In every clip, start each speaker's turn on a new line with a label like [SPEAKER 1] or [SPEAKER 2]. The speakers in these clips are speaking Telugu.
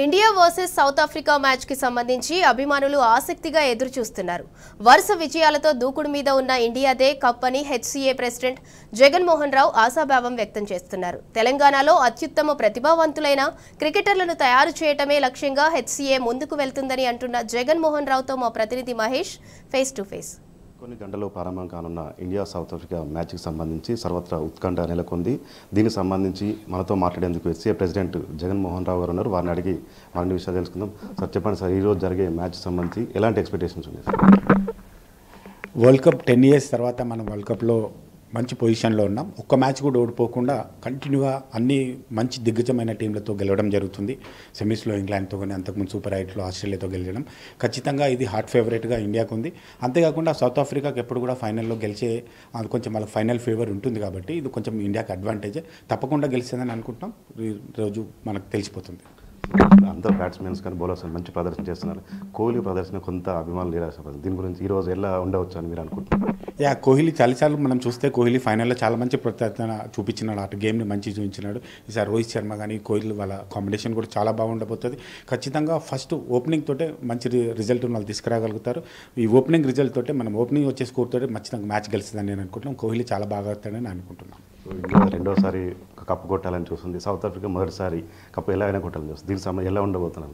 [SPEAKER 1] India versus south Africa match కి సంబంధించి అభిమానులు ఆసక్తిగా ఎదురు చూస్తున్నారు. వరుస విజయాలతో దూకుడు మీద ఉన్న ఇండియాదే కప్ అని హెచ్సీఏ ప్రెసిడెంట్ జగన్మోహన్ రావు ఆశాభావం వ్యక్తం చేస్తున్నారు. తెలంగాణలో అత్యుత్తమ ప్రతిభావంతులైన క్రికెటర్లను తయారు చేయటమే లక్ష్యంగా హెచ్సీఏ ముందుకు వెళ్తుందని అంటున్న జగన్మోహన్ రావుతో మా ప్రతినిధి మహేష్ ఫేస్ టు ఫేస్.
[SPEAKER 2] కొన్ని గంటల్లో ప్రారంభం కానున్న ఇండియా సౌత్ ఆఫ్రికా మ్యాచ్కి సంబంధించి సర్వత్రా ఉత్కంఠ నెలకొంది. దీనికి సంబంధించి మనతో మాట్లాడేందుకు హెచ్సీఏ ప్రెసిడెంట్ జగన్మోహన్ రావు గారు ఉన్నారు. వారిని అడిగి మరిన్ని విషయాలు తెలుసుకుందాం. సార్ చెప్పండి సార్, ఈరోజు జరిగే మ్యాచ్ సంబంధించి ఎలాంటి ఎక్స్పెక్టేషన్స్ ఉన్నాయి సార్?
[SPEAKER 3] వరల్డ్ కప్ 10 years తర్వాత మనం వరల్డ్ కప్లో మంచి పొజిషన్లో ఉన్నాం. ఒక్క మ్యాచ్ కూడా ఓడిపోకుండా కంటిన్యూగా అన్ని మంచి దిగ్గజమైన టీంలతో గెలవడం జరుగుతుంది. సెమీస్లో ఇంగ్లాండ్తో కానీ, అంతకుముందు సూపర్ 8లో ఆస్ట్రేలియాతో గెలవడం ఖచ్చితంగా ఇది హాట్ ఫేవరెట్గా ఇండియాకు ఉంది. అంతేకాకుండా సౌత్ ఆఫ్రికాకి ఎప్పుడు కూడా ఫైనల్లో గెలిచే కొంచెం వాళ్ళకి ఫైనల్ ఫేవర్ ఉంటుంది కాబట్టి ఇది కొంచెం ఇండియాకి అడ్వాంటేజ్. తప్పకుండా గెలిచిందని అనుకుంటున్నాం. ఈరోజు మనకు తెలిసిపోతుంది.
[SPEAKER 2] అందరూ బ్యాట్స్మెన్స్ కానీ బౌలర్స్ మంచి ప్రదర్శన చేస్తున్నారు. కోహ్లీ ప్రదర్శన కొంత అభిమానులు నిరాశపడుతుంది. దీని గురించి ఈరోజు ఎలా ఉండవచ్చు అని మీరు అనుకుంటున్నారు?
[SPEAKER 3] కోహ్లీ చాలాసార్లు మనం చూస్తే కోహ్లీ ఫైనల్లో చాలా మంచి ప్రదర్శన చూపించినాడు. అటు గేమ్ని మంచి చూపించినాడు. ఈసారి రోహిత్ శర్మ కానీ కోహ్లీ వాళ్ళ కాంబినేషన్ కూడా చాలా బాగుండబోతుంది. ఖచ్చితంగా ఫస్ట్ ఓపెనింగ్ తోటే మంచి రిజల్ట్ వాళ్ళు తీసుకురాగలుగుతారు. ఈ ఓపెనింగ్ రిజల్ట్ తోటే మనం ఓపెనింగ్ వచ్చే స్కోర్ తోటే ఖచ్చితంగా మ్యాచ్ గెలుస్తుందని నేను అనుకుంటున్నాను. కోహ్లీ చాలా బాగా ఆడతాడని అనుకుంటున్నాను.
[SPEAKER 2] ఇండియా రెండోసారి కప్పు కొట్టాలని చూస్తుంది. సౌత్ ఆఫ్రికా మొదటిసారి కప్పు ఎలా అయినా కొట్టాలని చూస్తుంది. దీని సమయం ఎలా ఉండబోతున్నాను?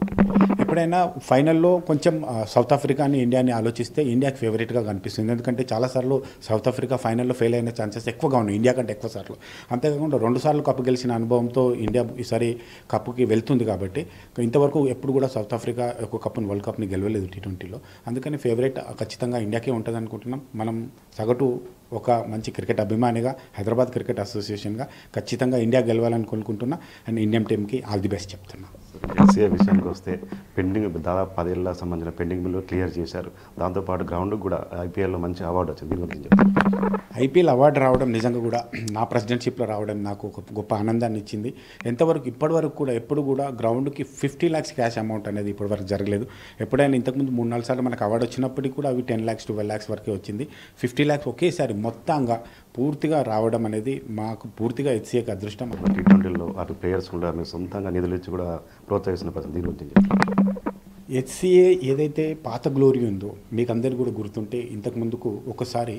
[SPEAKER 3] ఎప్పుడైనా ఫైనల్లో కొంచెం సౌత్ ఆఫ్రికాని ఇండియాని ఆలోచిస్తే ఇండియాకి ఫేవరెట్గా కనిపిస్తుంది. ఎందుకంటే చాలాసార్లు సౌత్ ఆఫ్రికా ఫైనల్లో ఫెయిల్ అయిన ఛాన్సెస్ ఎక్కువగా ఉన్నాయి ఇండియా కంటే ఎక్కువ సార్లు. అంతేకాకుండా 2 సార్లు కప్పు గెలిచిన అనుభవంతో ఇండియా ఈసారి కప్పుకి వెళ్తుంది కాబట్టి ఇంతవరకు ఎప్పుడు కూడా సౌత్ ఆఫ్రికా ఒక కప్పుని వరల్డ్ కప్ని గెలవలేదు T20లో. అందుకని ఫేవరెట్ ఖచ్చితంగా ఇండియాకే ఉంటుంది అనుకుంటున్నాం. మనం సగటు ఒక మంచి క్రికెట్ అభిమానిగా, హైదరాబాద్ క్రికెట్ అసోసియేషన్గా ఖచ్చితంగా ఇండియా గెలవాలని కోరుకుంటున్నా. అండ్ ఇండియన్ టీమ్కి ఆల్ ది బెస్ట్ చెప్తున్నా.
[SPEAKER 2] హెచ్సీఏ విషయానికి వస్తే పెండింగ్ దాదాపు 10 ఏళ్ళ సంబంధించిన పెండింగ్ బిల్లు క్లియర్ చేశారు. దాంతోపాటు గ్రౌండ్కి కూడా ఐపీఎల్లో మంచి అవార్డు వచ్చింది. దీని గురించి
[SPEAKER 3] ఐపీఎల్ అవార్డు రావడం నిజంగా కూడా నా ప్రెసిడెంట్షిప్లో రావడం నాకు ఒక గొప్ప ఆనందాన్ని ఇచ్చింది. ఇప్పటివరకు కూడా ఎప్పుడు కూడా గ్రౌండ్కి 50 lakhs క్యాష్ అమౌంట్ అనేది ఇప్పటివరకు జరగలేదు. ఎప్పుడైనా ఇంతకుముందు 3-4 సార్లు మనకు అవార్డు వచ్చినప్పటికీ కూడా అవి 10 lakhs 12 lakhs వరకే వచ్చింది. 50 lakhs ఒకేసారి మొత్తంగా పూర్తిగా రావడం అనేది మాకు పూర్తిగా హెచ్సీఏకి అదృష్టం.
[SPEAKER 2] T20లో అటు ప్లేయర్స్ కూడా మీరు సొంతంగా నిధులు ఇచ్చి కూడా ప్రోత్సహిస్తున్న ప్రజలు దీని గురించి
[SPEAKER 3] హెచ్సీఏ ఏదైతే పాత గ్లోరీ ఉందో మీకు అందరికీ కూడా గుర్తుంటే ఇంతకు ముందుకు ఒకసారి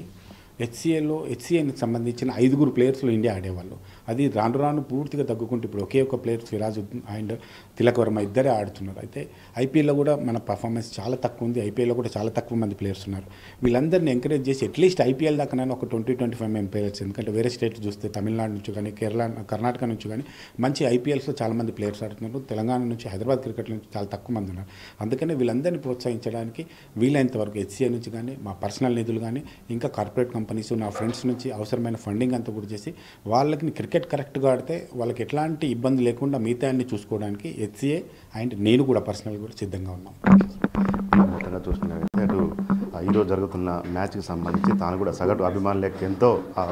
[SPEAKER 3] హెచ్సీఏకి సంబంధించిన 5 ప్లేయర్స్లో ఇండియా ఆడేవాళ్ళు. అది రాను రాను పూర్తిగా తగ్గుకుంటూ ఇప్పుడు ఒకే ఒక ప్లేయర్ సిరాజ్ అండ్ తిలక్ వర్మ ఇద్దరే ఆడుతున్నారు. అయితే ఐపీఎల్లో కూడా మన పర్ఫార్మెన్స్ చాలా తక్కువ ఉంది. ఐపీఎల్లో కూడా చాలా తక్కువ మంది ప్లేయర్స్ ఉన్నారు. వీళ్ళందరినీ ఎంకరేజ్ చేసి అట్లీస్ట్ ఐపీఎల్ దాకానైనా ఒక 20-25 మంది ప్లేయర్స్, ఎందుకంటే వేరే స్టేట్ చూస్తే తమిళనాడు నుంచి కానీ కర్ణాటక నుంచి కానీ మంచి ఐపీఎల్స్లో చాలా మంది ప్లేయర్స్ ఆడుతున్నారు. తెలంగాణ నుంచి, హైదరాబాద్ క్రికెట్ నుంచి చాలా తక్కువ మంది ఉన్నారు. అందుకని వీళ్ళందరినీ ప్రోత్సహించడానికి వీలైనంత వరకు హెచ్సీఏ నుంచి కానీ, మా పర్సనల్ నిధులు కానీ, ఇంకా కార్పొరేట్ కంపెనీస్, నా ఫ్రెండ్స్ నుంచి అవసరమైన ఫండింగ్ అంతా కూడా చేసి వాళ్ళకి క్రికెట్ కరెక్ట్గా ఆడితే వాళ్ళకి ఎట్లాంటి ఇబ్బంది లేకుండా మిగతా అన్ని చూసుకోవడానికి హెచ్సీఏ అండ్ నేను కూడా పర్సనల్గా కూడా సిద్ధంగా ఉన్నాం.
[SPEAKER 2] మొత్తంగా చూసుకున్నట్లయితే అటు ఈరోజు జరుగుతున్న మ్యాచ్కి సంబంధించి తాను కూడా సగటు అభిమానులకు ఎంతో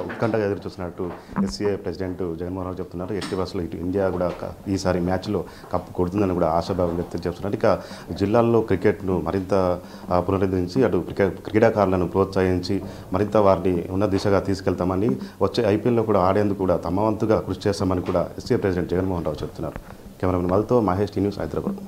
[SPEAKER 2] ఉత్కంఠగా ఎదురు చూస్తున్నట్టు హెచ్సీఏ ప్రెసిడెంట్ జగన్మోహన్ రావు చెప్తున్నారు. ఎట్టి బస్సులో ఇటు ఇండియా కూడా ఈసారి మ్యాచ్లో కప్పు కొడుతుందని కూడా ఆశాభావం వ్యక్తం చేస్తున్నారు. ఇక జిల్లాల్లో క్రికెట్ను మరింత పునరుద్ధరించి అటు క్రీడాకారులను ప్రోత్సహించి మరింత వారిని ఉన్న దిశగా తీసుకెళ్తామని, వచ్చే ఐపీఎల్లో కూడా ఆడేందుకు కూడా తమ వంతుగా కృషి చేస్తామని కూడా హెచ్సీఏ ప్రెసిడెంట్ జగన్మోహన్ రావు చెప్తున్నారు. కెమెరామెన్ మల్తో మహేష్, టీ న్యూస్, హైదరాబాద్.